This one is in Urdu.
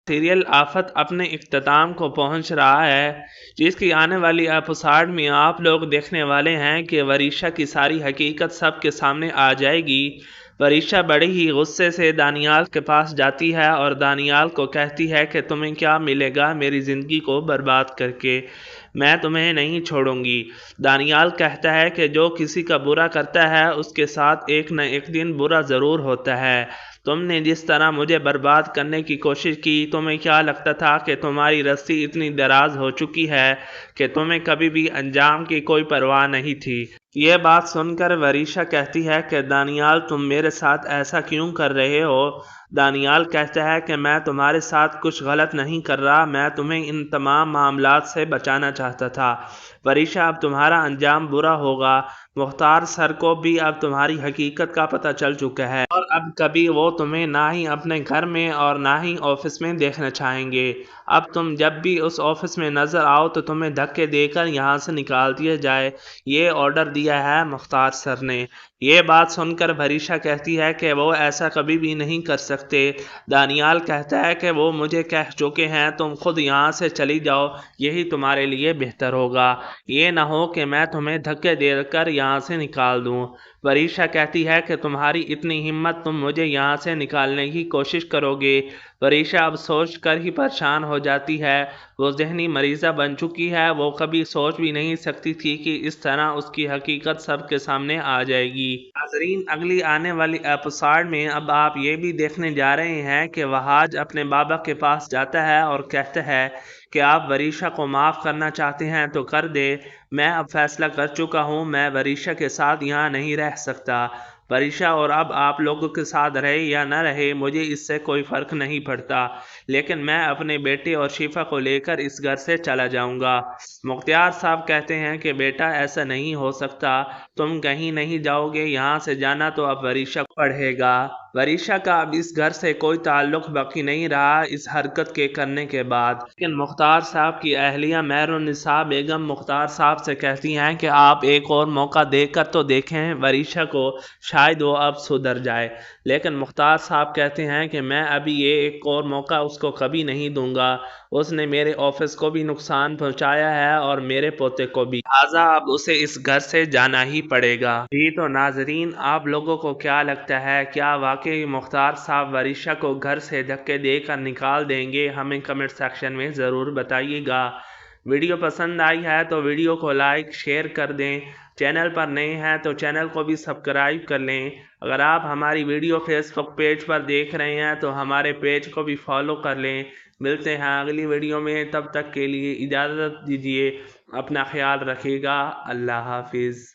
سیریل آفت اپنے اختتام کو پہنچ رہا ہے، جس کی آنے والی ایپیسوڈ میں آپ لوگ دیکھنے والے ہیں کہ وریشا کی ساری حقیقت سب کے سامنے آ جائے گی۔ وریشا بڑے ہی غصے سے دانیال کے پاس جاتی ہے اور دانیال کو کہتی ہے کہ تمہیں کیا ملے گا میری زندگی کو برباد کر کے، میں تمہیں نہیں چھوڑوں گی۔ دانیال کہتا ہے کہ جو کسی کا برا کرتا ہے اس کے ساتھ ایک نہ ایک دن برا ضرور ہوتا ہے۔ تم نے جس طرح مجھے برباد کرنے کی کوشش کی، تمہیں کیا لگتا تھا کہ تمہاری رسی اتنی دراز ہو چکی ہے کہ تمہیں کبھی بھی انجام کی کوئی پرواہ نہیں تھی۔ یہ بات سن کر وریشا کہتی ہے کہ دانیال تم میرے ساتھ ایسا کیوں کر رہے ہو؟ دانیال کہتا ہے کہ میں تمہارے ساتھ کچھ غلط نہیں کر رہا، میں تمہیں ان تمام معاملات سے بچانا چاہتا تھا۔ وریشا اب تمہارا انجام برا ہوگا۔ مختار سر کو بھی اب تمہاری حقیقت کا پتہ چل چکا ہے اور اب کبھی وہ تمہیں نہ ہی اپنے گھر میں اور نہ ہی آفس میں دیکھنا چاہیں گے۔ اب تم جب بھی اس آفس میں نظر آؤ تو تمہیں دھکے دے کر یہاں سے نکال دیا جائے، یہ آرڈر دیا ہے مختار سر نے۔ یہ بات سن کر وریشا کہتی ہے کہ وہ ایسا کبھی بھی نہیں کر سکتے۔ دانیال کہتا ہے کہ وہ مجھے کہہ چکے ہیں تم خود یہاں سے چلی جاؤ، یہی تمہارے لیے بہتر ہوگا، یہ نہ ہو کہ میں تمہیں دھکے دے کر یہاں سے نکال دوں۔ وریشا کہتی ہے کہ تمہاری اتنی ہمت، تم مجھے یہاں سے نکالنے کی کوشش کرو گے۔ وریشا اب سوچ کر ہی پریشان ہو جاتی ہے، وہ ذہنی مریضہ بن چکی ہے، وہ کبھی سوچ بھی نہیں سکتی تھی کہ اس طرح اس کی حقیقت سب کے سامنے آ جائے گی۔ ناظرین، اگلی آنے والی ایپیسوڈ میں اب آپ یہ بھی دیکھنے جا رہے ہیں کہ وہاج اپنے بابا کے پاس جاتا ہے اور کہتا ہے کہ آپ وریشا کو معاف کرنا چاہتے ہیں تو کر دے، میں اب فیصلہ کر چکا ہوں، میں وریشا کے ساتھ یہاں نہیں رہ سکتا۔ وریشا اور اب آپ لوگوں کے ساتھ رہے یا نہ رہے مجھے اس سے کوئی فرق نہیں پڑتا، لیکن میں اپنے بیٹے اور شفا کو لے کر اس گھر سے چلا جاؤں گا۔ مختار صاحب کہتے ہیں کہ بیٹا ایسا نہیں ہو سکتا، تم کہیں نہیں جاؤ گے، یہاں سے جانا تو اب وریشا کو پڑے گا۔ وریشا کا اب اس گھر سے کوئی تعلق باقی نہیں رہا اس حرکت کے کرنے کے بعد، لیکن مختار صاحب کی اہلیہ مہرالنساء بیگم مختار صاحب سے کہتی ہیں کہ آپ ایک اور موقع دے کر تو دیکھیں وریشا کو، شاید وہ اب سدھر جائے۔ لیکن مختار صاحب کہتے ہیں کہ میں ابھی یہ ایک اور موقع اس کو کبھی نہیں دوں گا، اس نے میرے آفس کو بھی نقصان پہنچایا ہے اور میرے پوتے کو بھی، لہٰذا اب اسے اس گھر سے جانا ہی پڑے گا۔ جی تو ناظرین، آپ لوگوں کو کیا لگتا ہے، کیا واقعی مختار صاحب وریشا کو گھر سے دھکے دے کر نکال دیں گے؟ ہمیں کمنٹ سیکشن میں ضرور بتائیے گا۔ ویڈیو پسند آئی ہے تو ویڈیو کو لائک شیئر کر دیں، چینل پر نئے ہیں تو چینل کو بھی سبسکرائب کر لیں۔ اگر آپ ہماری ویڈیو فیس بک پیج پر دیکھ رہے ہیں تو ہمارے پیج کو بھی فالو کر لیں۔ ملتے ہیں اگلی ویڈیو میں، تب تک کے لیے اجازت دیجیے، اپنا خیال رکھیے گا، اللہ حافظ۔